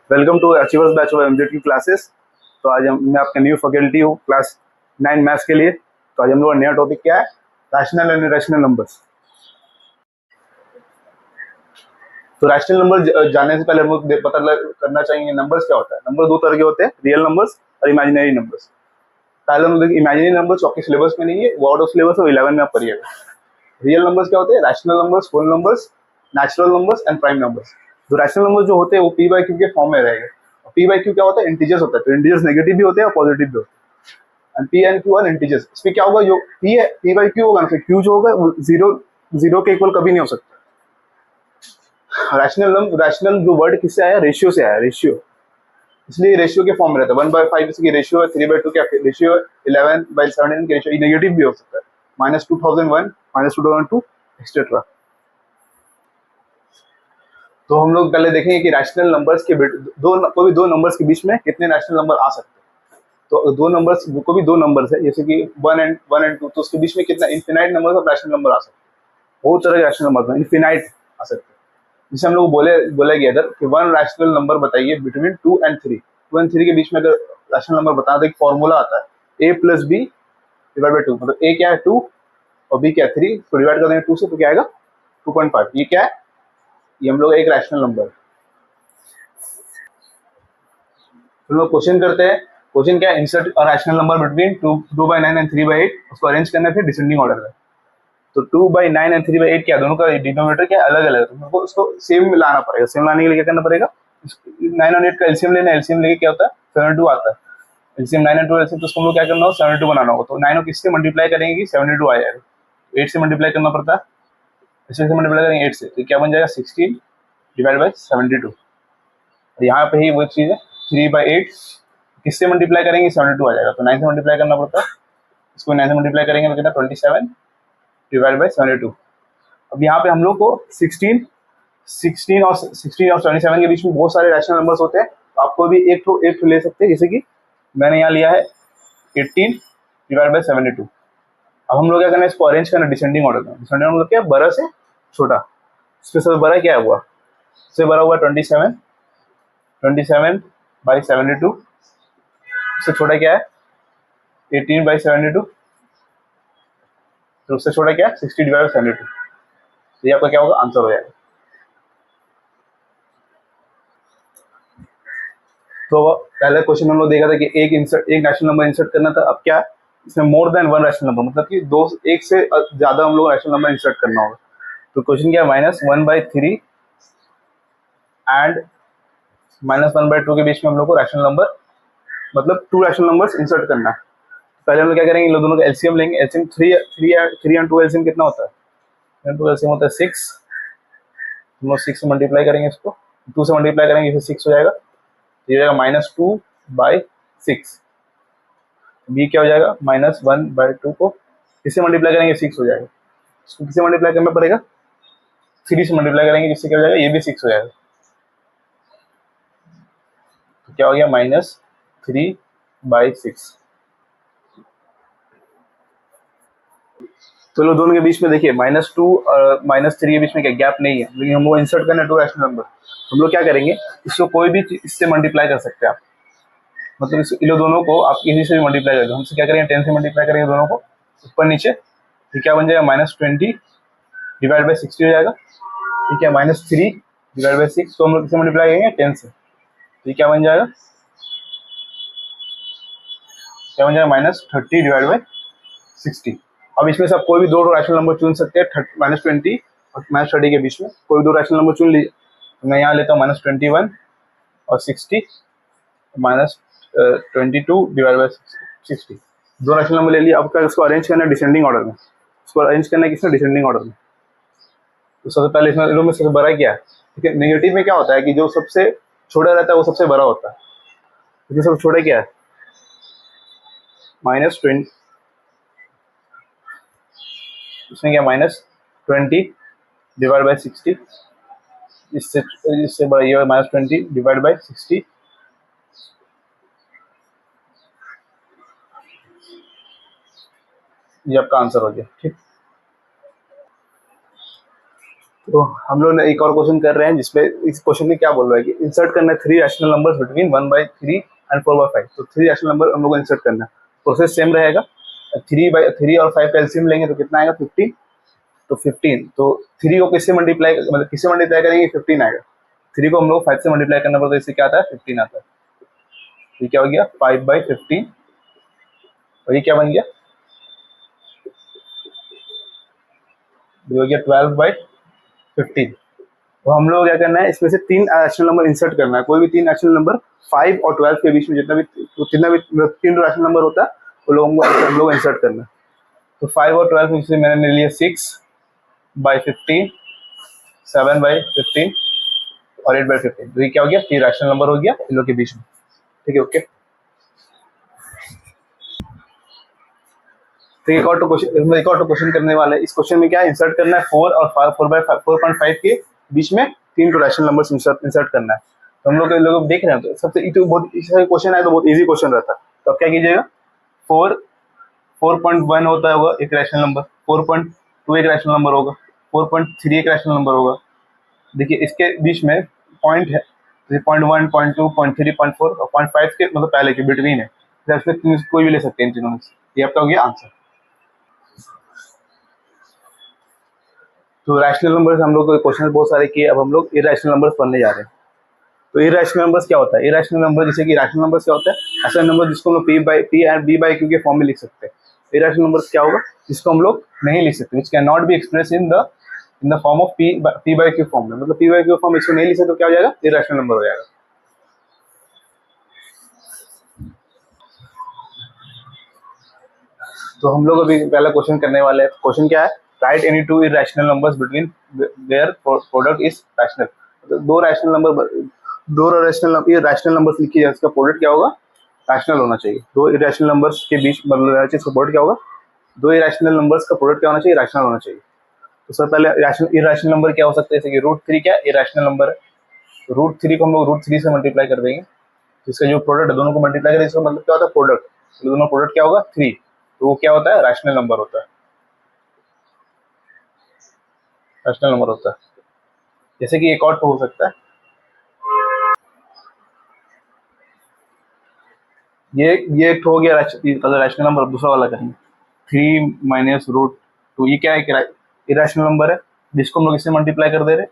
Welcome to achievers batch of MZ की classes. तो आज मैं आपका न्यू फैकल्टी हूँ क्लास 9 मैथ्स के लिए। तो आज हम लोग का नया टॉपिक क्या है? Rational and irrational numbers. तो रैशनल नंबर जानने से पहले हम लोग करना चाहिए नंबर्स क्या होता है। नंबर दो तरह के होते हैं, रियल नंबर्स और इमेजिनरी नंबर्स। पहले हम लोग इमेजिनरी नंबर्स आपके सिलेबस में नहीं है, वो आउट ऑफ सिलेबस है, 11 में आप पढ़िएगा। रियल नंबर्स क्या होते हैं? Rational numbers, whole numbers, natural numbers and prime numbers. जो रैशनल नंबर जो होते हैं वो पी बाई क्यू के फॉर्म में रहेगा। पी बाई क्यू क्या होता है? इंटीजर्स होता है। तो इंटीजर्स नेगेटिव भी होते हैं और पॉजिटिव भी होते हैं। And P and Q R integers. इसमें क्या होगा, जो पी है, पी बाई क्यू होगा ना, फिर क्यू जो होगा वो जीरो जीरो के इक्वल कभी नहीं हो सकता। रैशनल जो वर्ड किससे आया? रेशियो से आया, रेशियो। इसलिए रेशियो के फॉर्म में रहता है। 1/5 इसकी रेशियो है, 3/2 क्या रेशियो है, 11/17 की रेशियो। नेगेटिव भी हो सकता है, -2001, -2002 एक्सेट्रा। तो हम लोग पहले देखेंगे कि रैशनल नंबर्स के कोई भी दो नंबर्स के बीच में कितने रैशनल नंबर आ सकते हैं। तो दो नंबर्स, कोई भी दो नंबर्स है जैसे कि 1 and 2, तो उसके बीच में कितना infinite number of rational number आ सकते हैं। बहुत तरह के रैशनल नंबर इनफिनाइट आ सकते हैं। जिसे हम लोग बोला गया इधर कि वन रैशनल नंबर बताइए बिटवीन 2 and 3। 2 and 3 के बीच में अगर रैशनल नंबर बताना तो एक फॉर्मूला आता है, a+b/2। मतलब a क्या है? 2 और b क्या है? 3। तो डिवाइड कर देंगे 2 से, तो क्या आएगा? 2.5। ये क्या है? ये हम लोग एक रैशनल नंबर। हम लोग क्वेश्चन करते हैं। क्वेश्चन क्या है? Insert a rational number between 2/9 and 3/8। उसको अरेंज करना है फिर डिसेंडिंग ऑर्डर में। तो 2/9 and 3/8 क्या, दोनों का डिनोमिनेटर क्या अलग अलग है, तो उसको सेम लाना पड़ेगा। सेम लाने के लिए क्या करना पड़ेगा? 9 और 8 का एलसीएम लेना है। एलसीएम लेके क्या होता है? 72 आता है। एलसीएम 9 और 2 एलसीएम, तो उसको हम लोग क्या करना हो? 72 बनाना होगा। तो 9 को किससे मल्टीप्लाई करेंगे कि 72 आ जाएगा? 8 से मल्टीप्लाई करना पड़ता है। इसे से मल्टीप्लाई करेंगे 8 से, तो क्या बन जाएगा? 16/72। और यहाँ पे ही वो चीज़ है, 3/8 किससे मल्टीप्लाई करेंगे? 72 आ जाएगा। तो 9 से मल्टीप्लाई करना पड़ता है। इसको 9 से मल्टीप्लाई करेंगे तो कितना? 27/72। अब यहाँ पे हम लोग को 16 और 27 के बीच में बहुत सारे रैशनल नंबर्स होते हैं। तो आपको भी एक ठो ले सकते हैं, जैसे कि मैंने यहाँ लिया है 18/72। अब हम लोग क्या करना है? इसको अरेंज करना डिसेंडिंग ऑर्डर में। डिसेंडिंग ऑर्डर मतलब क्या? बड़ा से छोटा। इसके साथ बड़ा क्या हुआ? इससे बड़ा हुआ 27/72। इससे छोटा क्या है? 18/72। तो उससे छोटा क्या है? 60/72। तो ये आपका क्या होगा? आंसर हो जाएगा। तो पहले क्वेश्चन हम लोग देखा था कि एक रैशनल नंबर इंसर्ट करना था। अब क्या है? इसमें more than one rational number, मतलब कि एक से ज्यादा हम लोग रैशनल नंबर इंसर्ट करना होगा। तो क्वेश्चन क्या है? -1/3 एंड -1/2 के बीच में हम लोग को रैशनल नंबर, मतलब 2 रैशनल नंबर्स इंसर्ट करना है। पहले हम लोग क्या करेंगे? इन लोग दोनों का एलसीएम लेंगे। एलसीएम 3 and 2 एलसीएम कितना होता है? 3 and 2 एलसीएम होता है 6। हम लोग 6 से मल्टीप्लाई करेंगे, इसको 2 से मल्टीप्लाई करेंगे, इसे 6 हो जाएगा। ये हो जाएगा -2/6। बी क्या हो जाएगा? -1/2 को किससे मल्टीप्लाई करेंगे? 6 हो जाएगा। इसको किससे मल्टीप्लाई करना पड़ेगा? 3 से मल्टीप्लाई करेंगे, जिससे क्या हो जाएगा? ये भी 6 हो जाएगा। तो क्या हो गया? -3/6। तो लोग दोनों के बीच में देखिए -2 और -3 के बीच में क्या गैप नहीं है, लेकिन हम लोग इंसर्ट करना है 2 रैशनल नंबर। हम लोग क्या करेंगे? इसको कोई भी इससे मल्टीप्लाई कर सकते हैं आप। मतलब इन लोग दोनों को आप किसी से भी मल्टीप्लाई कर दो। हमसे क्या करेंगे? 10 से मल्टीप्लाई करेंगे दोनों को, ऊपर नीचे। तो क्या बन जाएगा? -20/60 हो जाएगा। ठीक है, -3/6 को हम लोग किससे मल्टीप्लाई करेंगे? 10 से। तो ये क्या बन जाएगा? क्या बन जाएगा? -30/60। अब इसमें से आप कोई भी दो रैशनल नंबर चुन सकते हैं, -20 और -30 के बीच में कोई भी दो रैशनल नंबर चुन लीजिए। तो मैं यहाँ लेता हूँ -21 और 60, -22/60। दो रैशनल नंबर ले लिया। अब क्या इसको अरेंज करना है डिसेंडिंग ऑर्डर में। इसको अरेंज करना है किसने? डिसेंडिंग ऑर्डर में। तो सबसे पहले इसमें इन लोगों में सबसे बड़ा क्या है? ठीक है, नेगेटिव में क्या होता है कि जो सबसे छोटा रहता है वो सबसे बड़ा होता है। तो सबसे छोटा क्या है? -20। इसमें क्या? -20/60। इससे इससे बड़ा ये -20/60। ये आपका आंसर हो गया। ठीक, तो हम लोग एक और क्वेश्चन कर रहे हैं जिसमें इस क्वेश्चन में क्या बोल रहा है कि इंसर्ट करना है 3 रैशनल नंबर्स बिटवीन 1/3 एंड 4/5। तो 3 रैशनल नंबर हम लोग को इंसर्ट करना है। प्रोसेस सेम रहेगा। 3 और 5 का एलसीएम लेंगे तो कितना आएगा 15। तो 15 तो 3 को किससे मल्टीप्लाई मतलब किससे मल्टीप्लाई करेंगे 15 आएगा। 3 को हम लोग 5 से मल्टीप्लाई करना पड़ता है, इससे क्या आता है 15 आता है। ये क्या हो गया 5/15 और ये क्या बन गया, ये हो गया 12/15। तो हम लोग क्या करना है, इसमें से 3 रैशनल नंबर इंसर्ट करना है। कोई भी 3 रैशनल नंबर 5 और 12 के बीच में जितना भी 3 रैशनल नंबर होता है वो लोगों को हम लोग इंसर्ट करना है। तो 5 और 12 में से मैंने ले लिया 6/15, 7/15 और 8/15। तो ये क्या हो गया 3 रैशनल नंबर हो गया इन लोग के बीच में। ठीक है, ओके। तो एक और क्वेश्चन करने वाला है। इस क्वेश्चन में क्या है, इंसर्ट करना है 4 और 4/5 के बीच में 3 रैशनल नंबर इंसर्ट करना है। तो हम लोग देख रहे हैं तो सबसे बहुत क्वेश्चन है तो बहुत इजी क्वेश्चन रहता है। तो अब क्या कीजिएगा, 4.1 होता होगा एक रैशनल नंबर, 4.2 एक रैशनल नंबर होगा, 4.3 एक रैशनल नंबर होगा। देखिए इसके बीच में पॉइंट है, 0.1, 0.2, 0.3, 0.4 और 0.5 के मतलब पहले के बिटवीन है। कोई भी ले सकते हैं इन तीनों में से। ये आपका हो गया आंसर। तो रैशनल नंबर्स हम लोग क्वेश्चन बहुत सारे किए। अब हम लोग इरेशनल नंबर्स पढ़ने जा रहे हैं। तो इरेशनल नंबर्स क्या होता है, इरेशनल नंबर जैसे कि रैशनल नंबर्स क्या होता है, ऐसा नंबर जिसको हम लोग P and B by Q के फॉर्म में लिख सकते हैं। इरेशनल नंबर्स क्या होगा, जिसको हम लोग नहीं लिख सकते, which can not be express in the form of P by Q form में। मतलब पी बाई क्यू फॉर्म इसको नहीं लिख सकते तो क्या हो जाएगा, इरेशनल नंबर हो जाएगा। तो हम लोग अभी पहला क्वेश्चन करने वाले हैं। क्वेश्चन क्या है, right any 2 irrational numbers between their product is rational. तो दो रैशनल नंबर्स लिखिए, इसका प्रोडक्ट क्या होगा, रैशनल होना चाहिए। दो इरेशनल नंबर्स के बीच मतलब इसका प्रोडक्ट क्या होगा, दो इरेशनल नंबर्स का प्रोडक्ट क्या होना चाहिए, रैशनल होना चाहिए। तो सबसे पहले इरेशनल नंबर क्या हो सकता है, जैसे कि √3 क्या इरेशनल नंबर है। तो √3 को हम लोग √3 से मल्टीप्लाई कर देंगे, जिसका जो प्रोडक्ट है दोनों को मल्टीप्लाई करें, इसका मतलब क्या होता है प्रोडक्ट। तो दोनों प्रोडक्ट क्या होगा 3, तो वो क्या होता है, रैशनल नंबर होता है, रैशनल नंबर होता है। जैसे कि एक और तो हो सकता है, ये एक हो गया रैशनल नंबर। दूसरा वाला कहेंगे 3 माइनस √2, ये क्या है, इरेशनल नंबर है, जिसको हम लोग इससे मल्टीप्लाई कर दे रहे हैं।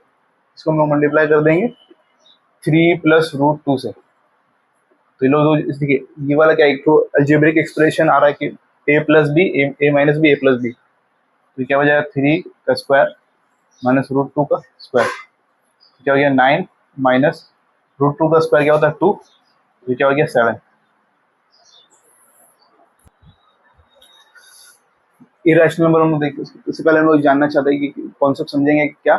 इसको हम लोग मल्टीप्लाई कर देंगे 3 प्लस √2 से। तो ये लोग देखिए ये वाला क्या, एक तो अलजेब्रिक एक्सप्रेशन आ रहा है कि a plus B A minus B A plus B. तो क्या हो जाएगा 3 का स्क्वायर माइनस √2 का स्क्वायर, क्या हो गया 9 माइनस √2 का स्क्वायर क्या होता है 2, तो क्या हो गया 7। इरेशनल नंबर हम लोग देखिए, इससे पहले हम लोग जानना चाहते हैं कि कॉन्सेप्ट समझेंगे क्या।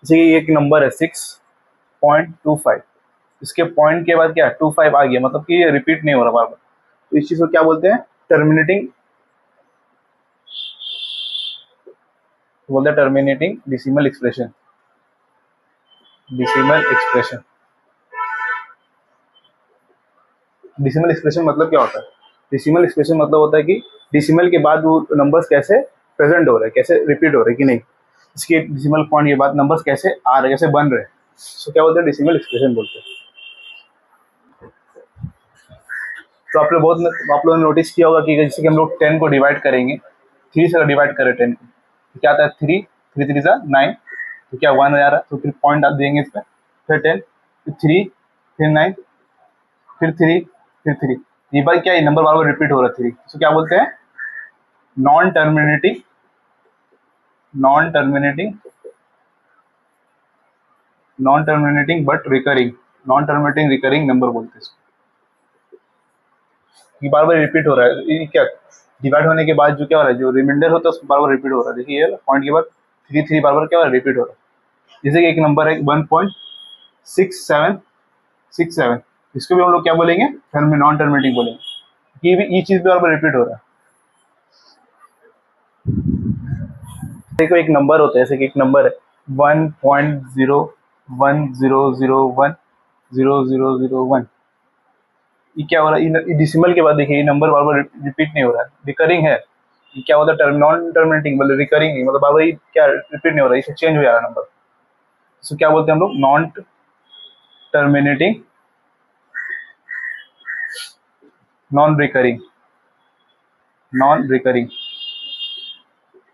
जैसे कि एक नंबर है 6.25, इसके पॉइंट के बाद क्या 25 आ गया, मतलब कि ये रिपीट नहीं हो रहा बार बार। तो इस चीज को क्या बोलते हैं, टर्मिनेटिंग, बोलते हैं terminating decimal expression. Decimal expression, decimal expression मतलब क्या होता है, डिसिमल एक्सप्रेशन मतलब होता है कि डिसिमल के बाद वो नंबर्स कैसे प्रेजेंट हो रहे हैं, कैसे रिपीट हो रहे हैं कि नहीं, इसके डिसिमल पॉइंट के बाद नंबर्स कैसे आ रहे हैं, कैसे बन रहे हैं, तो क्या बोलते हैं, डिसिमल एक्सप्रेशन बोलते हैं। तो आप लोगों ने नोटिस किया होगा कि जैसे कि हम लोग 10 को डिवाइड करेंगे, 3 से डिवाइड करें 10 को, तो क्या आता है 3 3 3 9, तो क्या 1 आ रहा है, तो फिर पॉइंट आप देंगे इस पर, फिर 10, फिर 3, फिर 9, फिर 3, फिर 3। ये बार क्या नंबर बार बार रिपीट हो रहा है 3, तो क्या बोलते हैं, non terminating, non terminating, non terminating but recurring, non terminating recurring number बोलते हैं इसको। ये बार बार रिपीट हो रहा है, ये क्या डिवाइड होने के बाद जो क्या हो रहा है, जो रिमाइंडर होता है उसको बार बार रिपीट हो रहा है। देखिए पॉइंट के बाद 3 3 बार बार क्या हो रहा है, रिपीट हो रहा है। जैसे कि एक नंबर है 1.6767, इसको भी हम लोग क्या बोलेंगे, नॉन टर्मिनेटिंग बोलेंगे। ये चीज भी बार बार रिपीट हो रहा है। देखो एक नंबर होता है, जैसे कि एक नंबर है 1.01000100001, ये क्या हो रहा है, डिसिमल के बाद देखिए ये नंबर बार बार रिपीट नहीं हो रहा है, रिकरिंग है। ये क्या होता है, नॉन टर्मिनेटिंग मतलब रिकरिंग नहीं, मतलब बार बार क्या रिपीट नहीं हो रहा है, इसे चेंज हो जा रहा है नंबर। इसको क्या बोलते हैं हम लोग? Non terminating non recurring. Non recurring,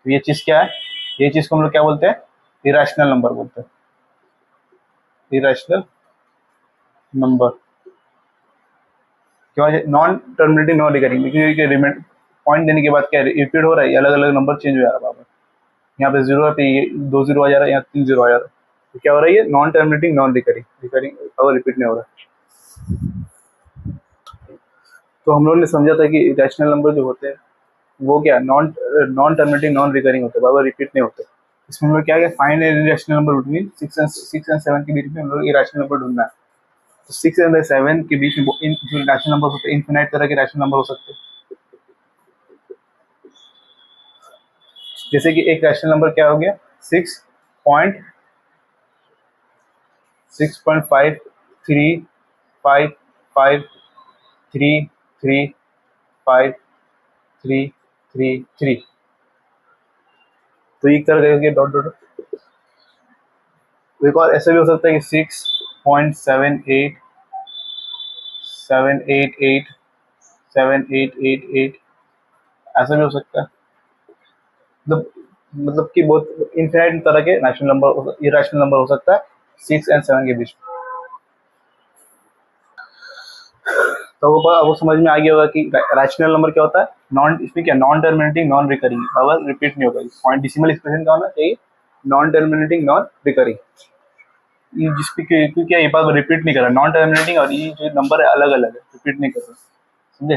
ये चीज क्या है? ये चीज को हम लोग क्या बोलते हैं? इरेशनल नंबर बोलते हैं। इरेशनल नंबर क्यों? नॉन टर्मिनेटिंग नॉन रिकरिंग, क्योंकि पॉइंट देने के बाद क्या रिपीट हो रहा है, अलग अलग नंबर चेंज हो जा रहा है। यहाँ पे जीरो पे दो जीरो आ जा रहा है, यहाँ तीन जीरो आ जा रहा है, तो क्या हो रहा है? ये non terminating non recurring, recurring और रिपीट नहीं हो रहा है। तो हम लोगों ने समझा था कि रैशनल नंबर जो होते हैं वो क्या non non terminating non recurring होते हैं, बार बार रिपीट नहीं होते। इसमें हम लोग क्या है? Find irrational number between 6 and 7 के बीच में हम लोग इरेशनल नंबर ढूंढना है। तो 6 and 7 के बीच में जो रैशनल नंबर होते हैं, इनफिनाइट तरह के रैशनल नंबर हो सकते हैं। जैसे कि एक रैशनल नंबर क्या हो गया? 6.65355333333। तो एक तरह का डॉट डॉट। तो एक और ऐसा भी हो सकता है कि 6.787888 ऐसा भी हो सकता है। मतलब कि बहुत इनफिनाइट तरह के रैशनल नंबर, इरेशनल नंबर हो सकता है 6 and 7 के बीच में। तो वो समझ में आ गया होगा कि रैशनल नंबर क्या होता है। नॉन, इसमें क्या नॉन टर्मिनेटिंग नॉन रिकरिंग, अगर रिपीट नहीं होगा। पॉइंट डेसिमल एक्सप्रेशन का होना चाहिए नॉन टर्मिनेटिंग नॉन रिकरिंग, जिसपे क्योंकि ये बात रिपीट नहीं कर रहा। नॉन टर्मिनेटिंग और ये जो नंबर है अलग अलग है, रिपीट नहीं कर रहा, समझे?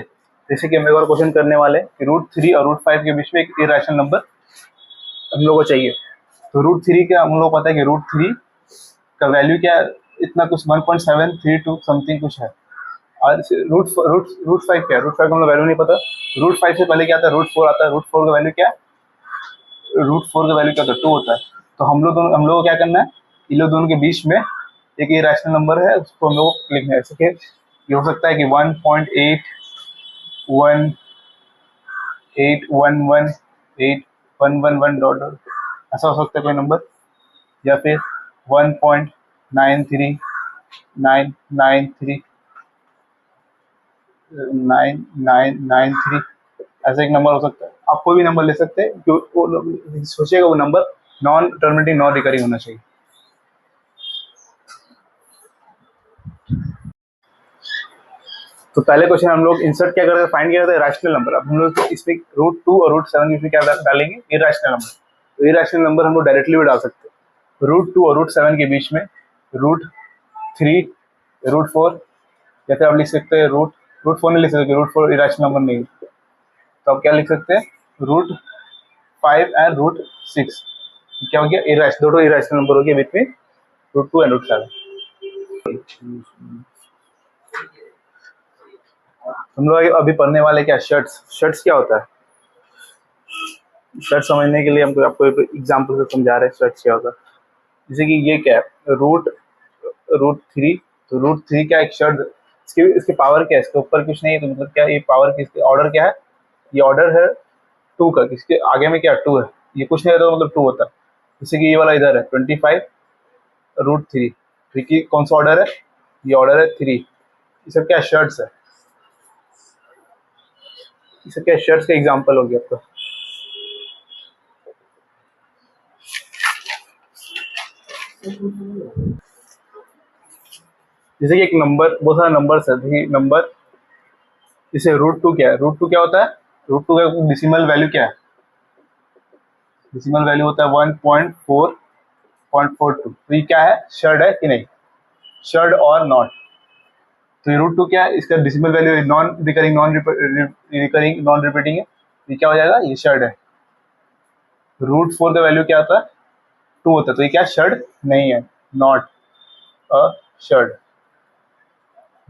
जैसे कि हम एक और क्वेश्चन करने वाले हैं कि √3 और √5 के बीच में एक इरेशनल नंबर हम लोग को चाहिए। तो √3 का हम लोग को पता है कि √3 का वैल्यू क्या है? इतना कुछ 1.732 समथिंग कुछ है। और रूट रूट फाइव क्या है? √5 का हम लोग वैल्यू नहीं पता। √5 से पहले क्या आता है? √4 आता है। √4 का वैल्यू क्या है? √4 का वैल्यू क्या होता है? 2 होता है। तो हम लोग को क्या करना है? इन लोग दोनों के बीच में एक इरेशनल नंबर है, उसको हम लोग लिखना है। जैसे कि ये हो सकता है कि 1.8118111 डॉट डॉट, ऐसा हो सकता है कोई नंबर, या फिर 1.93993 ऐसा एक नंबर हो सकता है। आप कोई भी नंबर ले सकते हैं, सोचिएगा वो number non terminating non recurring होना चाहिए। तो पहले क्वेश्चन हम लोग इंसर्ट क्या करते हैं? फाइंड किया जाता है रैशनल नंबर। अब हम लोग इसमें √2 और √7 इसमें क्या डालेंगे? Irrational number. तो इरेशनल नंबर हम लोग डायरेक्टली भी डाल सकते हैं। √2 और √7 के बीच में √3 √4, या फिर आप लिख सकते हैं √4 नहीं लिख सकते, √4 इरेशनल नंबर नहीं। तो आप क्या लिख सकते हैं? √5 and √6 क्या हो गया? दो इरेशनल नंबर हो गया बिटवीन √2 and √7। हम लोग अभी पढ़ने वाले क्या? शर्ट्स। शर्ट्स क्या होता है? शर्ट समझने के लिए हमको आपको एक एग्जाम्पल से समझा रहे हैं शर्ट्स क्या होता है। जैसे कि ये क्या है? √3। तो √3 क्या एक शर्ट, इसके पावर क्या है? इसके ऊपर कुछ नहीं है, तो मतलब क्या ये पावर की ऑर्डर क्या है? ये ऑर्डर है 2 का। किसके आगे में क्या 2 है? ये कुछ नहीं रहता तो मतलब 2 होता है। जैसे कि ये वाला इधर है 25 √3, ठीक है? कौन सा ऑर्डर है? ये ऑर्डर है 3। ये सब क्या शर्ट्स है? ये सब क्या शर्ट्स का एग्जाम्पल हो गया आपका। जैसे कि एक नंबर, बहुत सारा नंबर है, नंबर जैसे √2 क्या है? √2 क्या होता है? √2 का डिसिमल वैल्यू क्या है? डिसिमल वैल्यू होता है 1.4.42। तो ये क्या है? शर्ड है कि नहीं? शर्ड और नॉट। तो ये √2 क्या है? इसका decimal value non recurring non repeating है, ये क्या हो जाएगा? ये शर्ड है। √4 का वैल्यू क्या होता है? 2 होता है, तो ये क्या शर्ड नहीं है, नॉट अ शर्ड।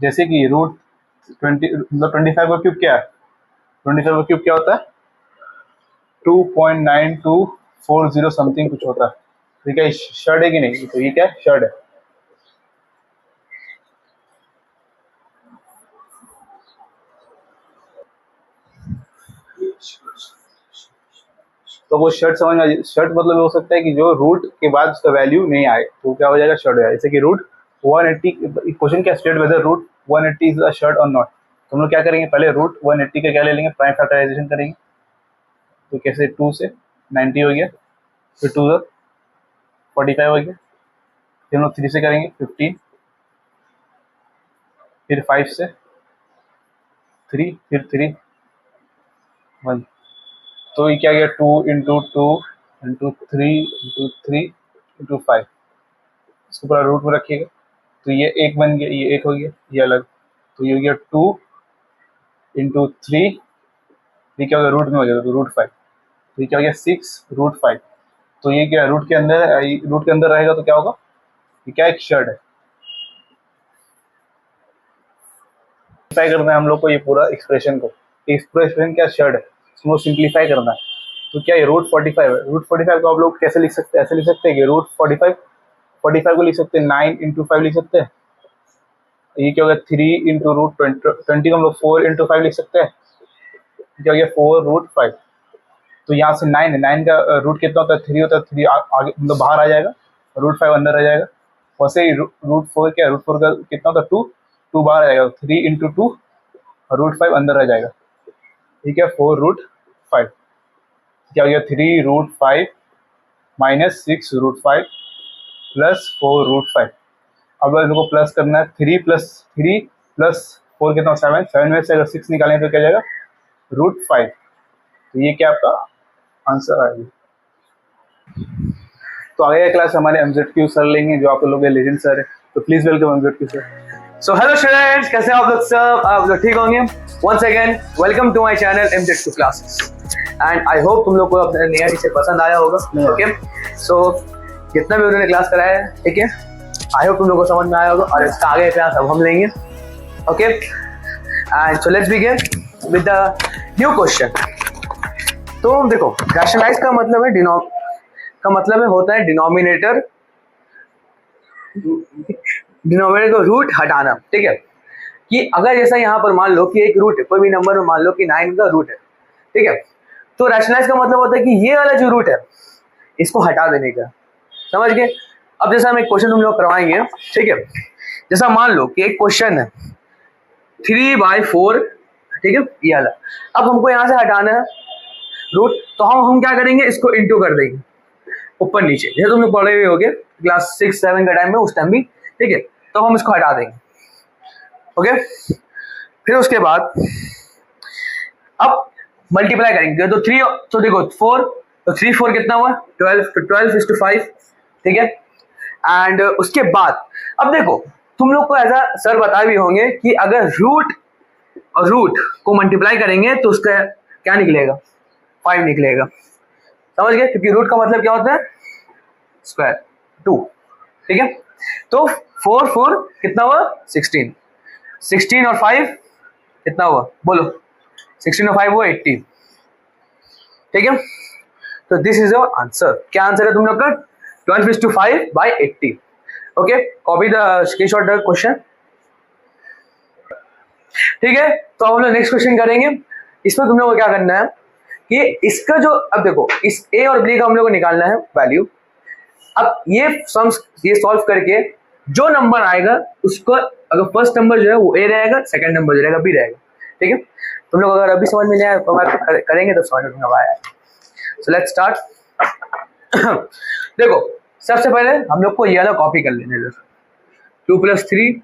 जैसे कि √20 मतलब 25 का क्यूब क्या है? 25 का क्यूब क्या होता है? 2.9240 समथिंग कुछ होता है। तो ये क्या शर्ड है कि नहीं? तो ये क्या शर्ड है। तो वो शर्ट समझ में, शर्ट मतलब हो सकता है कि जो रूट के बाद उसका वैल्यू नहीं आए तो क्या हो जाएगा, शर्ट हो जाएगा। जैसे कि रूट 180, क्वेश्चन क्या state whether root 180 is a surd और नॉट। तो हम लोग क्या करेंगे, पहले रूट 180 का क्या ले लेंगे, प्राइम फैक्टराइजेशन करेंगे। तो कैसे, 2 से 90 हो गया, फिर 2 45 हो गया, फिर हम लोग 3 से करेंगे 15, फिर 5 से 3, फिर 3 1। तो ये क्या गया, 2 इंटू 2 इंटू 3 इंटू 3 इंटू 5, इसको पूरा रूट में रखिएगा। तो ये एक बन गया, ये एक हो गया, ये अलग। तो ये हो गया 2 इंटू 3, ये क्या हो गया, रूट में हो जाएगा तो रूट 5। तो ये क्या हो गया, 6 रूट 5। तो ये क्या रूट के अंदर, रूट के अंदर रहेगा तो क्या होगा, ये क्या एक शर्ट है। सिंप्लीफाई करना है हम लोग को ये पूरा एक्सप्रेशन को, इस पूरा एक्सप्रेशन क्या शर्ट है, इसको सिंप्लीफाई करना है। तो क्या ये रूट 45 है, रूट 45 को आप लोग कैसे लिख सकते हैं, ऐसे लिख सकते हैं कि रूट 45 को लिख सकते हैं 9 इंटू 5 लिख सकते हैं। ये क्या हो गया, 3 इंटू रूट 20 को हम लोग 4 इंटू 5 लिख सकते हैं। क्या हो गया, 4 रूट 5। तो यहाँ से 9 है, 9 का रूट कितना होता है, 3 होता है, 3 आगे मतलब बाहर आ जाएगा, रूट 5 अंदर आ जाएगा। वैसे ही रूट 4 क्या, रूट 4 का कितना होता है, 2 बाहर आ जाएगा, 3 इंटू 2 और रूट 5 अंदर आ जाएगा। ठीक है, 4 रूट 5। क्या हो गया, 3 root 5 minus 6 root 5 plus 4 root 5। अब इनको प्लस करना है, 3 प्लस 4 कितना, 7 में से अगर 6 निकालें तो क्या जाएगा, रूट 5। तो ये क्या आपका आंसर आएगा। तो आगे क्लास हमारे एमजेडक्यू सर लेंगे, जो आप लोग के लेजेंड सर है। तो please welcome MZQ sir. So hello students, कैसे हैं आप लोग सब? आप लोग ठीक होंगे? Once again welcome to my channel MZQ classes and I hope तुम लोग को अपना नया टीचर पसंद आया होगा। ओके, सो जितना भी उन्होंने क्लास कराया है, ठीक है, आई होप तुम लोग को समझ में आया होगा और इसका आगे क्लास अब हम लेंगे। Okay, and so let's begin with the new question. तो देखो, रैशनलाइज का मतलब है होता है डिनोमिनेटर को रूट हटाना। ठीक है, कि अगर जैसा यहाँ पर मान लो कि एक रूट है, कोई भी नंबर मान लो कि 9 का रूट है, ठीक है, तो रैशनलाइज का मतलब होता है कि ये वाला जो रूट है इसको हटा देने का। समझ गए? अब जैसा हम एक क्वेश्चन तुम लोग करवाएंगे, ठीक है, जैसा मान लो कि एक क्वेश्चन है 3/4, ठीक है, ये वाला। अब हमको यहाँ से हटाना है रूट, तो हम क्या करेंगे, इसको इंटू कर देंगे ऊपर नीचे, जैसे तुम लोग पढ़े हुए होगे क्लास 6-7 का टाइम में, उस टाइम भी। ठीक है, तो हम इसको हटा देंगे। ओके, फिर उसके बाद अब मल्टीप्लाई करेंगे, तो 3, तो देखो 4, तो 3 4 कितना हुआ, 12, तो 12:5। ठीक है, एंड उसके बाद अब देखो, तुम लोग को ऐसा सर बताए भी होंगे कि अगर रूट और रूट को मल्टीप्लाई करेंगे तो उसका क्या निकलेगा, 5 निकलेगा। समझ गए? क्योंकि रूट का मतलब क्या होता है, स्क्वायर 2। ठीक है, तो 4 4 कितना हुआ, 16, 16 और 5 कितना हुआ, बोलो, 16 और 5 हुआ 18। ठीक है, तो दिस इज योर आंसर। क्या आंसर है तुम लोग का, 12:5/80। Okay, copy the screenshot the question. ठीक है, तो हम लोग नेक्स्ट क्वेश्चन करेंगे। इसमें तुम लोग को क्या करना है कि इसका जो, अब देखो, इस ए और बी का हम लोग को निकालना है वैल्यू। अब ये सॉल्व करके जो नंबर आएगा उसको, अगर फर्स्ट नंबर जो है वो ए रहेगा, सेकंड नंबर जो रहेगा बी रहेगा। ठीक है, तुम लोग अगर अभी समझ में नहीं आया तो करेंगे तो समझ में आया। So let's start. देखो, सबसे पहले हम लोग को ये वाला कॉपी कर लेना है, 2 + 3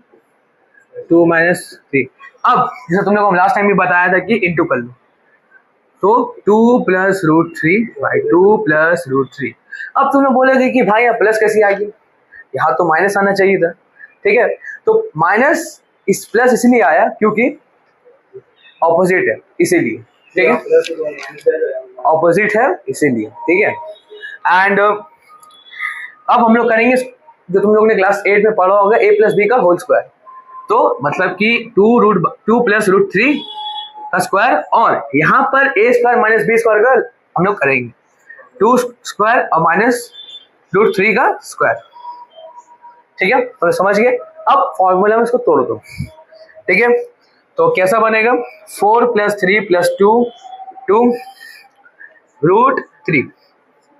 2 - 3। अब जैसे तुम लोग को लास्ट टाइम भी बताया था कि इंटू कर लो, तो 2 + √3/2 + √3। अब तुम लोग बोलोगे कि भाई यहाँ प्लस कैसे आ गई, यहाँ तो माइनस आना चाहिए था। ठीक है, तो माइनस इस प्लस इसलिए आया क्योंकि ऑपोजिट है, इसीलिए। ठीक है, ऑपोजिट है इसीलिए। ठीक है, एंड अब हम लोग करेंगे जो तुम लोग ने क्लास 8 में पढ़ा होगा, a + b का होल स्क्वायर। तो मतलब कि 2 + √3 का स्क्वायर, और यहाँ पर a² - b² का हम लोग करेंगे 2² और -√3 का स्क्वायर। ठीक है, तो समझ गए? अब फॉर्मूला में इसको तोड़ दो। ठीक है, तो कैसा बनेगा, 4 + 3 + 2 2 √, 3,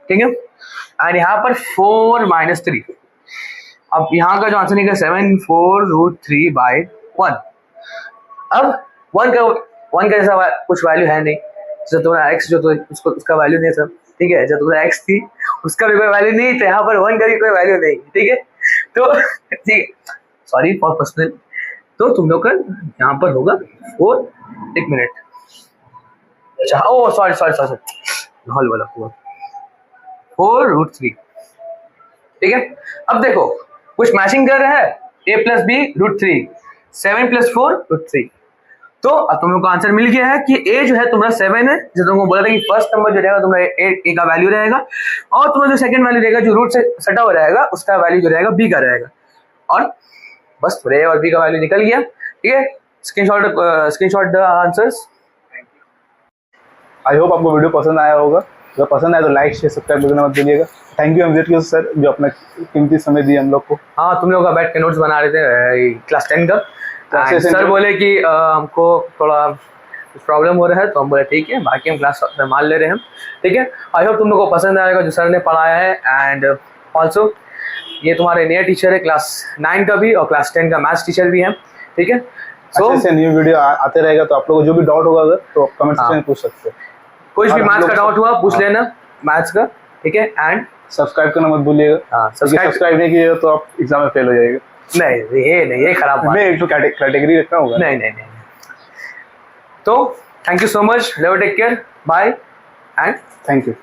ठीक है। एंड यहाँ पर 4 - 3, अब यहाँ का जो आंसर निकला 7 4√3/1। अब 1 का जैसा कुछ वैल्यू है नहीं, जैसे तुम्हारा x जो तो उसको उसका वैल्यू नहीं था, ठीक है। जब तुम्हारा x थी उसका भी कोई वैल्यू नहीं, तो यहाँ पर 1 का भी कोई वैल्यू नहीं, ठीक है। तो ठीक है, सॉरी फॉर पर्सनल। तो तुम लोग का यहाँ पर होगा 4, 1 मिनट, अच्छा ओ सॉरी हॉल वाला हुआ 4√3, ठीक है। अब देखो कुछ मैचिंग कर रहा है, a + b√3, 7 + 4√3। तो अब तुम लोग को आंसर मिल गया है कि a जो है तुम्हारा 7 है, जो तुमको बोला था कि फर्स्ट नंबर जो रहेगा तुम्हारा a का वैल्यू रहेगा, और तुम्हारा जो सेकंड वैल्यू रहेगा जो रूट से सटा हुआ रहेगा उसका वैल्यू जो रहेगा b का रहेगा। और बस a और b का वैल्यू निकल गया, ठीक है। Screenshot the answers. I hope आपको वीडियो पसंद आया होगा। अगर पसंद आया तो लाइक शेयर सब्सक्राइब करना मत भूलिएगा। थैंक यू अमजद सर जो अपना कीमती समय दिए हम लोग को। हाँ, तुम लोग का बैठ के नोट्स बना रहे थे क्लास 10 का, सर बोले कि हमको थोड़ा कुछ प्रॉब्लम हो रहा है, तो हम बोले ठीक है, बाकी हम क्लास मान ले रहे हैं, ठीक है। आई होप तुम लोग को पसंद आएगा जो सर ने पढ़ाया है। एंड ऑल्सो ये तुम्हारे नया टीचर है, क्लास 9 का भी और क्लास 10 का मैथ्स टीचर भी है, ठीक है। अच्छे से न्यू वीडियो आते रहेगा, तो आप लोगों को जो भी डाउट होगा अगर तो कमेंट सेक्शन में पूछ सकते हैं। कुछ भी मैथ्स का डाउट हुआ पूछ लेना मैथ्स का, ठीक है। एंड सब्सक्राइब करना मत भूलिएगा। हाँ, सब्सक्राइब नहीं किए तो आप एग्जाम में फेल हो जाएगा। नहीं, ये खराब बात नहीं, एक तो कैटेगरी रखना होगा। नहीं। तो thank you so much, love, take care, bye and thank you.